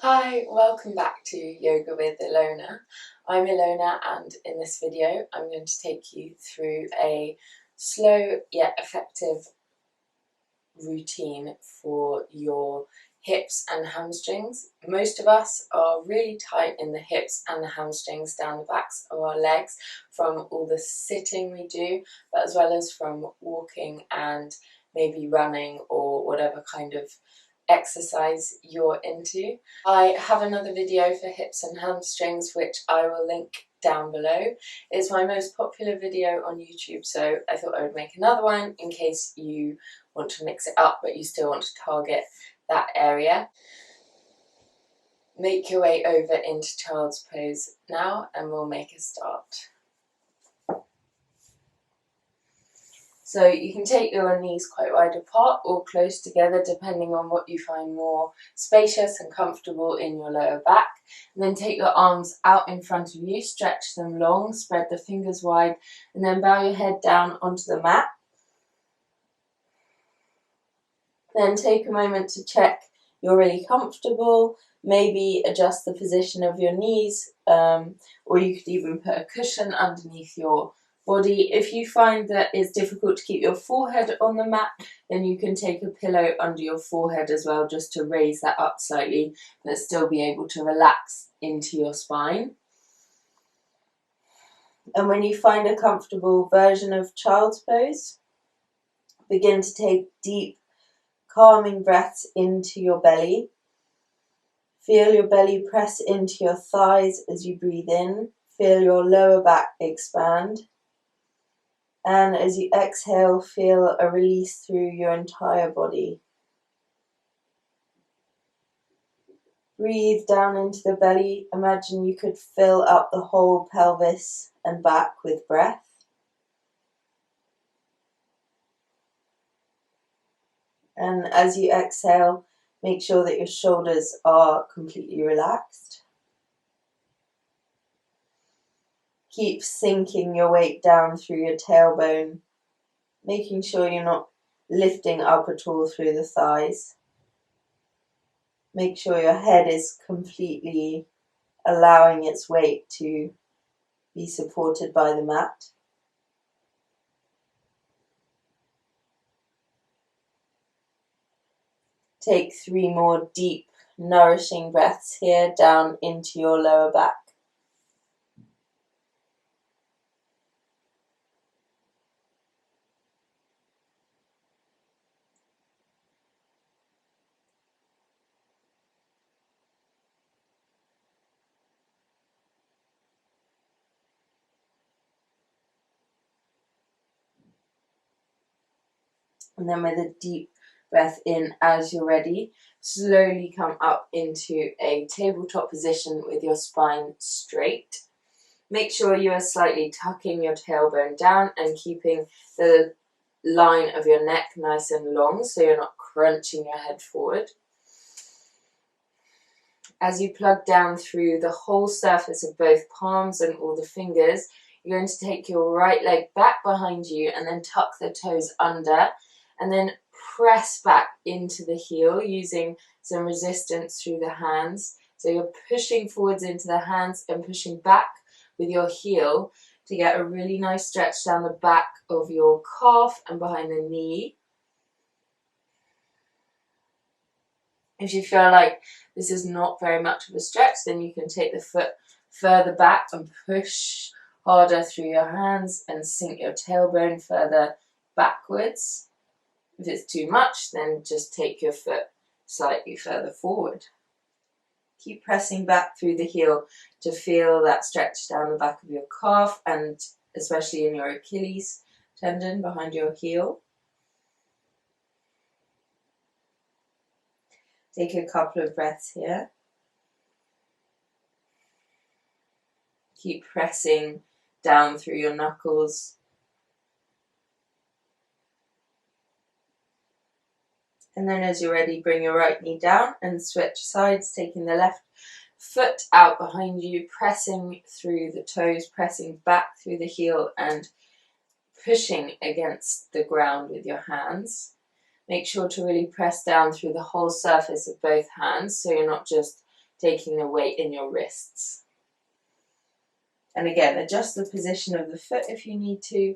Hi, welcome back to Yoga with Ilona. I'm Ilona, and in this video I'm going to take you through a slow yet effective routine for your hips and hamstrings. Most of us are really tight in the hips and the hamstrings down the backs of our legs from all the sitting we do, but as well as from walking and maybe running or whatever kind of exercise you're into. I have another video for hips and hamstrings which I will link down below. It's my most popular video on YouTube, so I thought I would make another one in case you want to mix it up but you still want to target that area. Make your way over into child's pose now and we'll make a start. So you can take your knees quite wide apart or close together depending on what you find more spacious and comfortable in your lower back. And then take your arms out in front of you, stretch them long, spread the fingers wide, and then bow your head down onto the mat. Then take a moment to check you're really comfortable, maybe adjust the position of your knees, or you could even put a cushion underneath your body. If you find that it's difficult to keep your forehead on the mat, then you can take a pillow under your forehead as well, just to raise that up slightly, but still be able to relax into your spine. And when you find a comfortable version of child's pose, begin to take deep, calming breaths into your belly. Feel your belly press into your thighs as you breathe in. Feel your lower back expand. And as you exhale, feel a release through your entire body. Breathe down into the belly. Imagine you could fill up the whole pelvis and back with breath. And as you exhale, make sure that your shoulders are completely relaxed. Keep sinking your weight down through your tailbone, making sure you're not lifting up at all through the thighs. Make sure your head is completely allowing its weight to be supported by the mat. Take 3 more deep, nourishing breaths here down into your lower back. And then with a deep breath in as you're ready, slowly come up into a tabletop position with your spine straight. Make sure you are slightly tucking your tailbone down and keeping the line of your neck nice and long so you're not crunching your head forward. As you plug down through the whole surface of both palms and all the fingers, you're going to take your right leg back behind you and then tuck the toes under, and then press back into the heel using some resistance through the hands. So you're pushing forwards into the hands and pushing back with your heel to get a really nice stretch down the back of your calf and behind the knee. If you feel like this is not very much of a stretch, then you can take the foot further back and push harder through your hands and sink your tailbone further backwards. If it's too much, then just take your foot slightly further forward. Keep pressing back through the heel to feel that stretch down the back of your calf and especially in your Achilles tendon behind your heel. Take a couple of breaths here. Keep pressing down through your knuckles. And then as you're ready, bring your right knee down and switch sides, taking the left foot out behind you, pressing through the toes, pressing back through the heel and pushing against the ground with your hands. Make sure to really press down through the whole surface of both hands so you're not just taking the weight in your wrists. And again, adjust the position of the foot if you need to,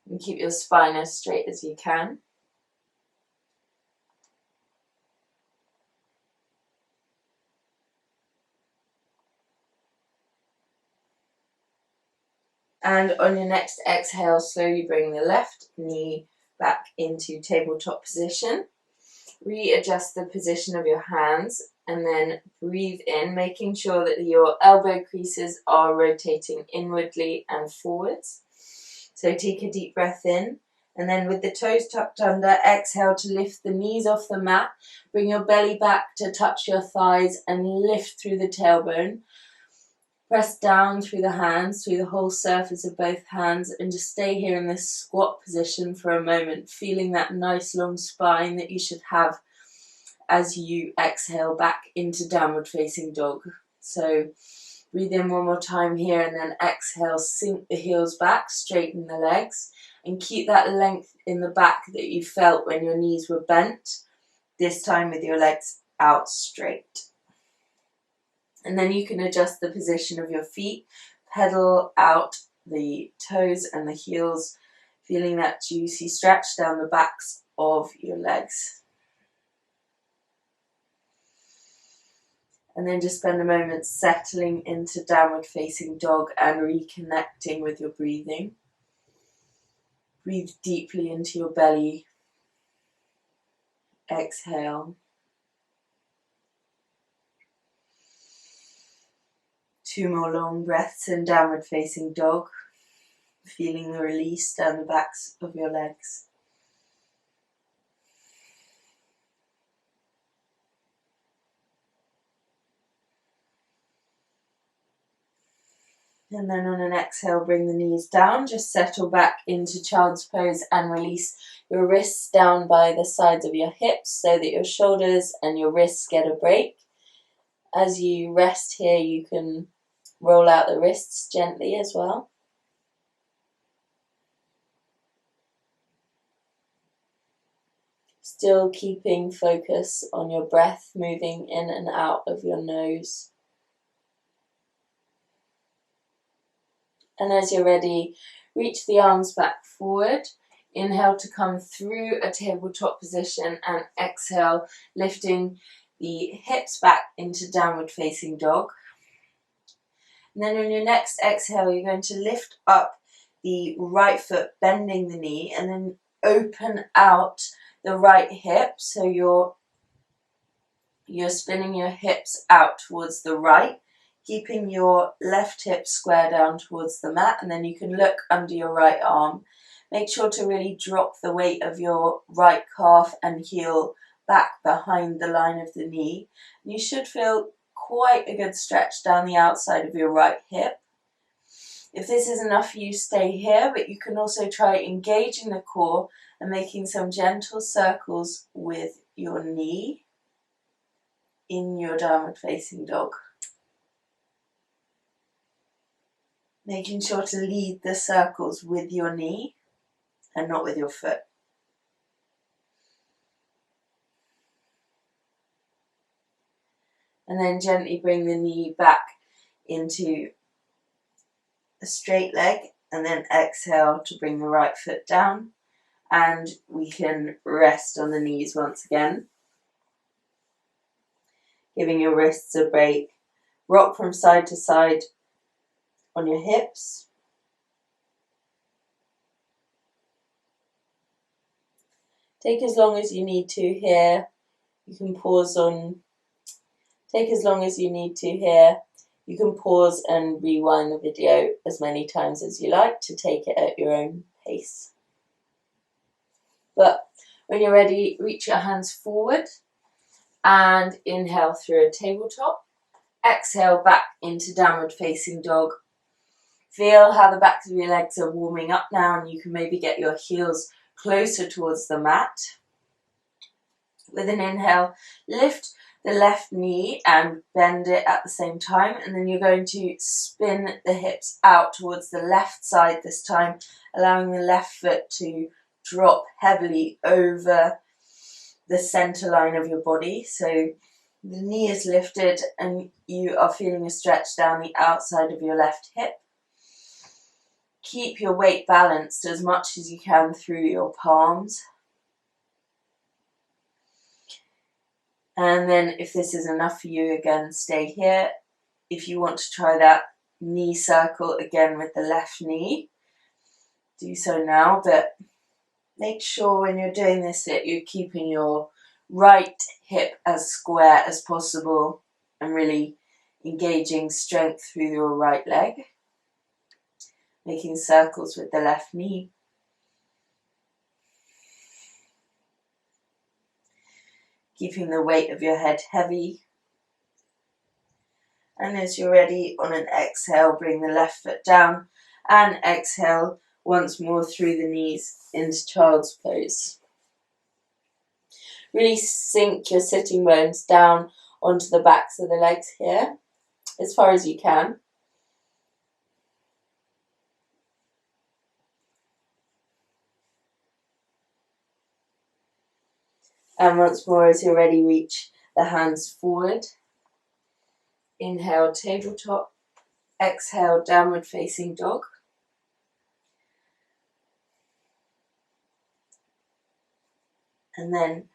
and keep your spine as straight as you can. And on your next exhale, slowly bring the left knee back into tabletop position. Readjust the position of your hands and then breathe in, making sure that your elbow creases are rotating inwardly and forwards. So take a deep breath in, and then with the toes tucked under, exhale to lift the knees off the mat. Bring your belly back to touch your thighs and lift through the tailbone. Press down through the hands, through the whole surface of both hands, and just stay here in this squat position for a moment, feeling that nice long spine that you should have as you exhale back into downward facing dog. So breathe in one more time here, and then exhale, sink the heels back, straighten the legs, and keep that length in the back that you felt when your knees were bent, this time with your legs out straight. And then you can adjust the position of your feet, pedal out the toes and the heels, feeling that juicy stretch down the backs of your legs. And then just spend a moment settling into downward facing dog and reconnecting with your breathing. Breathe deeply into your belly. Exhale. 2 more long breaths in downward facing dog, feeling the release down the backs of your legs. And then on an exhale, bring the knees down, just settle back into child's pose and release your wrists down by the sides of your hips so that your shoulders and your wrists get a break. As you rest here, you can roll out the wrists gently as well. Still keeping focus on your breath moving in and out of your nose. And as you're ready, reach the arms back forward. Inhale to come through a tabletop position, and exhale, lifting the hips back into downward facing dog. And then on your next exhale, you're going to lift up the right foot, bending the knee, and then open out the right hip. So you're spinning your hips out towards the right, keeping your left hip square down towards the mat, and then you can look under your right arm. Make sure to really drop the weight of your right calf and heel back behind the line of the knee. You should feel quite a good stretch down the outside of your right hip. If this is enough for you, stay here, but you can also try engaging the core and making some gentle circles with your knee in your downward facing dog. Making sure to lead the circles with your knee and not with your foot. And then gently bring the knee back into a straight leg, and then exhale to bring the right foot down, and we can rest on the knees once again. Giving your wrists a break. Rock from side to side on your hips. Take as long as you need to here. You can pause on. Take as long as you need to here. You can pause and rewind the video as many times as you like to take it at your own pace. But when you're ready, reach your hands forward and inhale through a tabletop. Exhale back into downward facing dog. Feel how the backs of your legs are warming up now, and you can maybe get your heels closer towards the mat. With an inhale, lift the left knee and bend it at the same time, and then you're going to spin the hips out towards the left side this time, allowing the left foot to drop heavily over the center line of your body. So The knee is lifted and you are feeling a stretch down the outside of your left hip. Keep your weight balanced as much as you can through your palms. And then if this is enough for you, again, stay here. If you want to try that knee circle again with the left knee, do so now, but make sure when you're doing this that you're keeping your right hip as square as possible and really engaging strength through your right leg. Making circles with the left knee. Keeping the weight of your head heavy. And as you're ready, on an exhale, bring the left foot down and exhale once more through the knees into child's pose. Really sink your sitting bones down onto the backs of the legs here, as far as you can. And once more, as you're ready, reach the hands forward. Inhale, tabletop. Exhale, downward facing dog. And then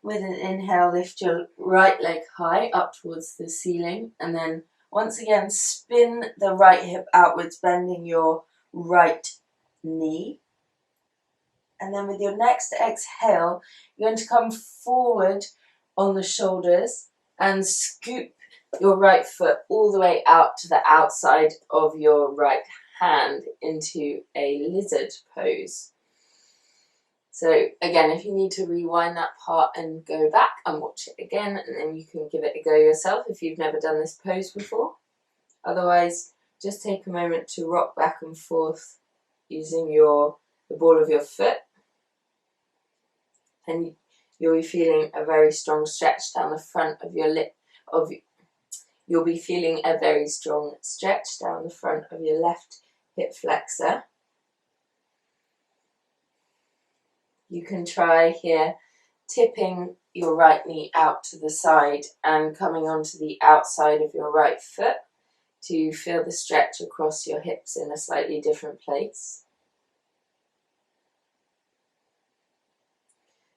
with an inhale, lift your right leg high up towards the ceiling. And then once again, spin the right hip outwards, bending your right knee. And then with your next exhale, you're going to come forward on the shoulders and scoop your right foot all the way out to the outside of your right hand into a lizard pose. So again, if you need to rewind that part and go back and watch it again, and then you can give it a go yourself if you've never done this pose before. Otherwise, just take a moment to rock back and forth using the ball of your foot, and you'll be feeling a very strong stretch down the front of your You'll be feeling a very strong stretch down the front of your left hip flexor. You can try here tipping your right knee out to the side and coming onto the outside of your right foot to feel the stretch across your hips in a slightly different place.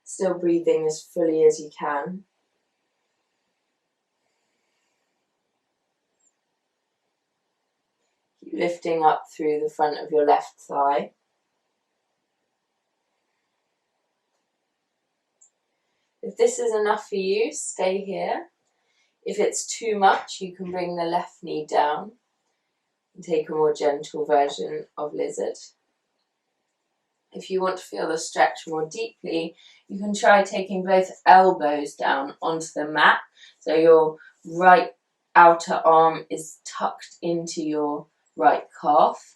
Still breathing as fully as you can. Keep lifting up through the front of your left thigh. If this is enough for you, stay here. If it's too much, you can bring the left knee down and take a more gentle version of lizard. If you want to feel the stretch more deeply, you can try taking both elbows down onto the mat. So your right outer arm is tucked into your right calf.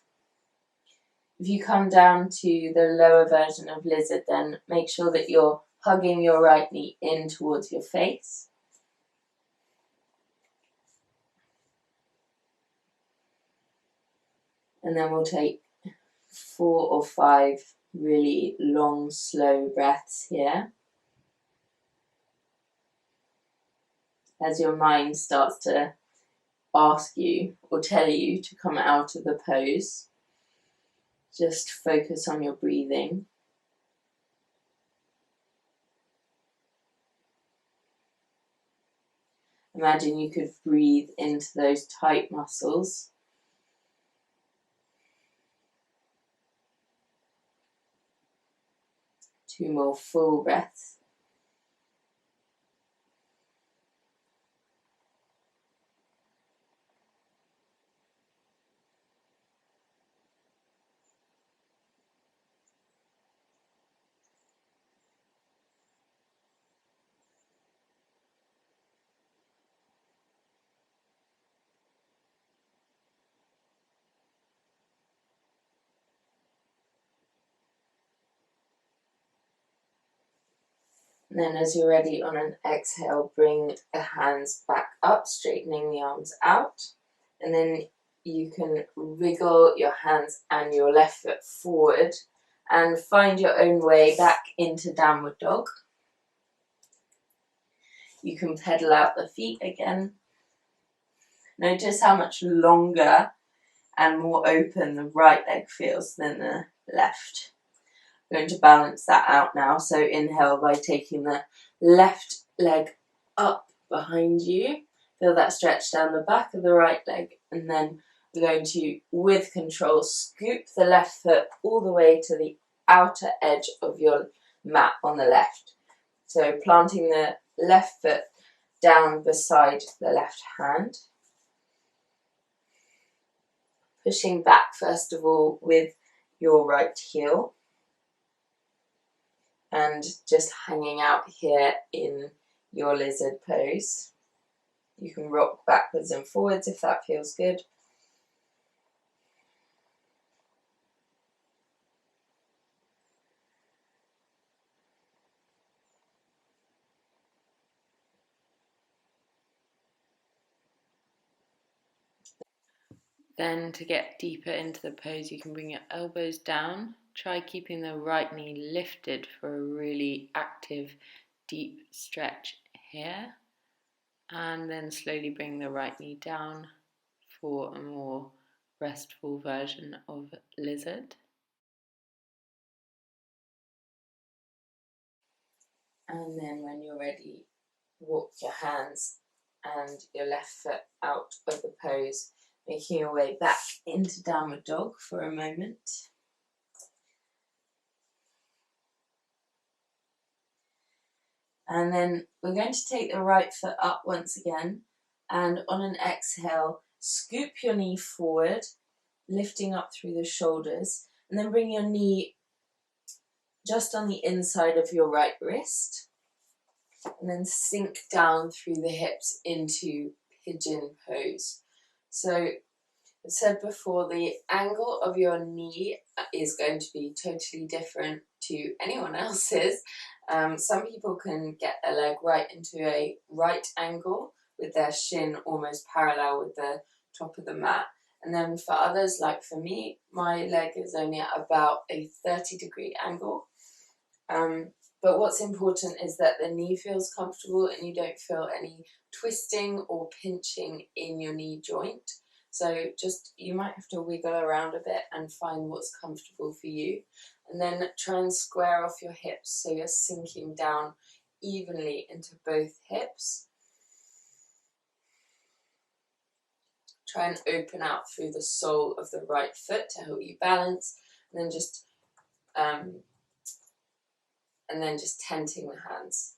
If you come down to the lower version of lizard, then make sure that you're hugging your right knee in towards your face. And then we'll take 4 or 5 really long, slow breaths here. As your mind starts to ask you or tell you to come out of the pose, just focus on your breathing. Imagine you could breathe into those tight muscles. Two more full breaths. And then as you're ready, on an exhale, bring the hands back up, straightening the arms out. And then you can wriggle your hands and your left foot forward and find your own way back into downward dog. You can pedal out the feet again. Notice how much longer and more open the right leg feels than the left. I'm going to balance that out now. So inhale by taking the left leg up behind you. Feel that stretch down the back of the right leg, and then we're going to, with control, scoop the left foot all the way to the outer edge of your mat on the left. So planting the left foot down beside the left hand. Pushing back first of all with your right heel. And just hanging out here in your lizard pose. You can rock backwards and forwards if that feels good. Then to get deeper into the pose, you can bring your elbows down. Try keeping the right knee lifted for a really active, deep stretch here. And then slowly bring the right knee down for a more restful version of lizard. And then when you're ready, walk your hands and your left foot out of the pose, making your way back into downward dog for a moment. And then we're going to take the right foot up once again, and on an exhale, scoop your knee forward, lifting up through the shoulders, and then bring your knee just on the inside of your right wrist, and then sink down through the hips into pigeon pose. So I said before, the angle of your knee is going to be totally different to anyone else's. Some people can get their leg right into a right angle with their shin almost parallel with the top of the mat. And then for others, like for me, my leg is only at about a 30-degree angle. But what's important is that the knee feels comfortable and you don't feel any twisting or pinching in your knee joint. So just, you might have to wiggle around a bit and find what's comfortable for you. And then try and square off your hips so you're sinking down evenly into both hips. Try and open out through the sole of the right foot to help you balance. And then just tenting the hands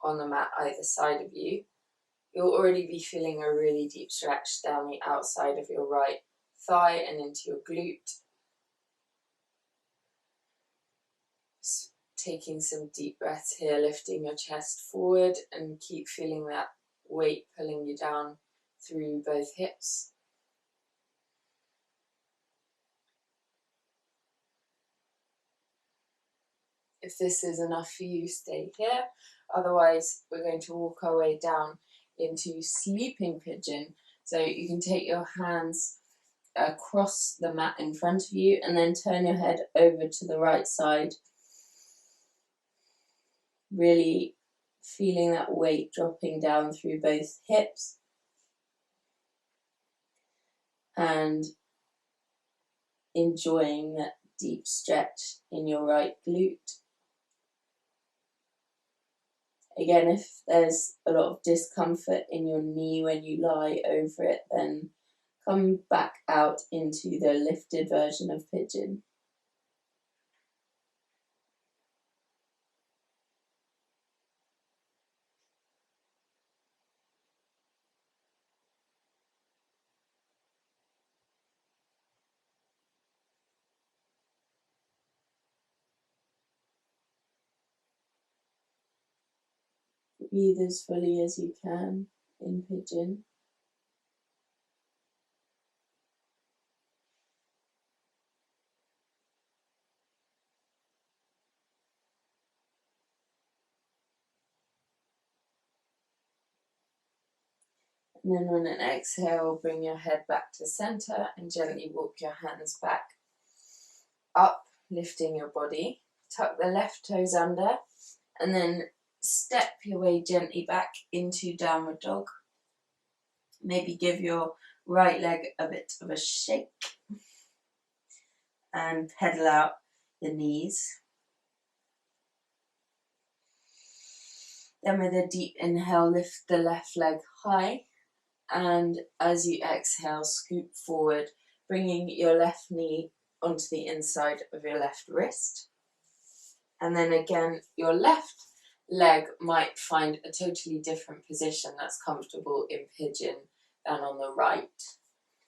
on the mat either side of you. You'll already be feeling a really deep stretch down the outside of your right thigh and into your glute. Just taking some deep breaths here, lifting your chest forward, and keep feeling that weight pulling you down through both hips. If this is enough for you, stay here. Otherwise, we're going to walk our way down into sleeping pigeon. So you can take your hands across the mat in front of you and then turn your head over to the right side. Really feeling that weight dropping down through both hips. And enjoying that deep stretch in your right glute. Again, if there's a lot of discomfort in your knee when you lie over it, then come back out into the lifted version of pigeon. Breathe as fully as you can in pigeon. And then on an exhale, bring your head back to center and gently walk your hands back up, lifting your body. Tuck the left toes under and then step your way gently back into downward dog. Maybe give your right leg a bit of a shake and pedal out the knees. Then with a deep inhale, lift the left leg high, and as you exhale, scoop forward, bringing your left knee onto the inside of your left wrist. And then again, your left leg might find a totally different position that's comfortable in pigeon than on the right.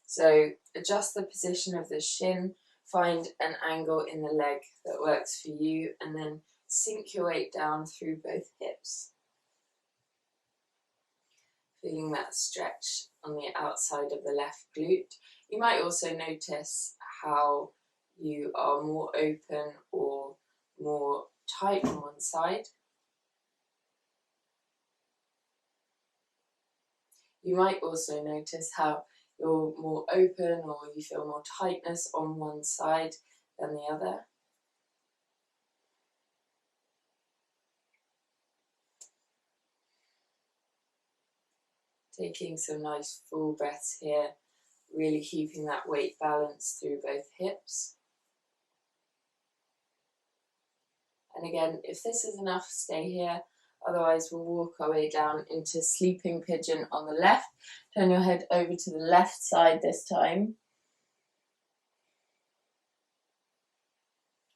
So adjust the position of the shin, find an angle in the leg that works for you, and then sink your weight down through both hips. Feeling that stretch on the outside of the left glute. You might also notice how you are more open or more tight on one side. You might also notice how you're more open or you feel more tightness on one side than the other. Taking some nice full breaths here, really keeping that weight balance through both hips. And again, if this is enough, stay here. Otherwise, we'll walk our way down into sleeping pigeon on the left. Turn your head over to the left side this time.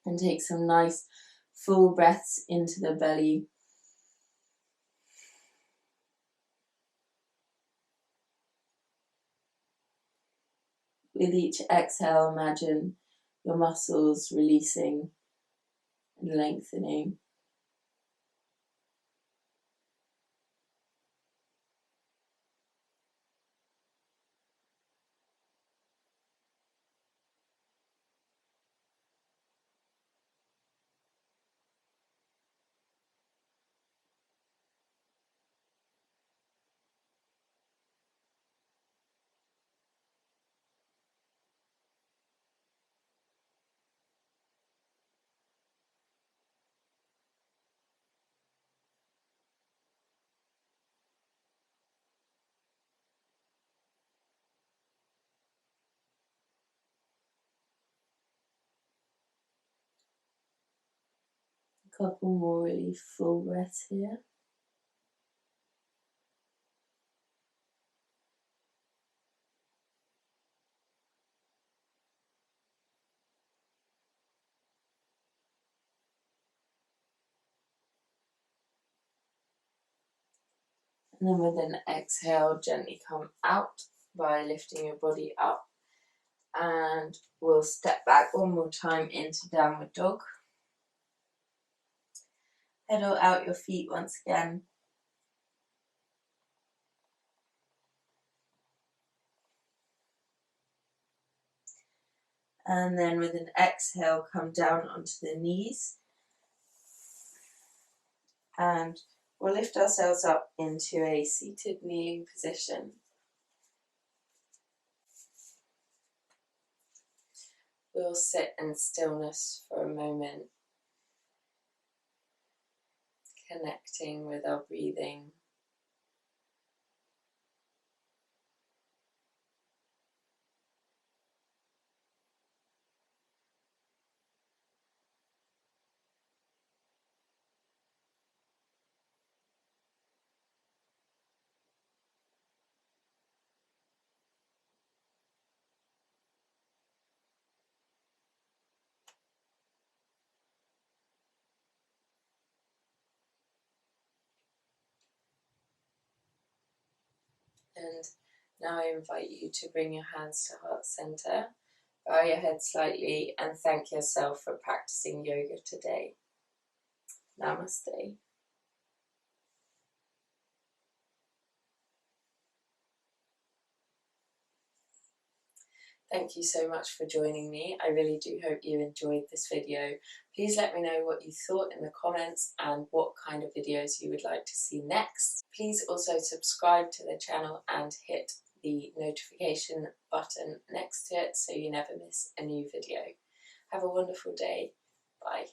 And take some nice full breaths into the belly. With each exhale, imagine your muscles releasing and lengthening. A couple more really full breaths here. And then with an exhale, gently come out by lifting your body up. And we'll step back one more time into downward dog. Pedal out your feet once again. And then with an exhale, come down onto the knees. And we'll lift ourselves up into a seated kneeling position. We'll sit in stillness for a moment, connecting with our breathing. And now I invite you to bring your hands to heart center, bow your head slightly, and thank yourself for practicing yoga today. Namaste. Thank you so much for joining me. I really do hope you enjoyed this video. Please let me know what you thought in the comments and what kind of videos you would like to see next. Please also subscribe to the channel and hit the notification button next to it so you never miss a new video. Have a wonderful day. Bye.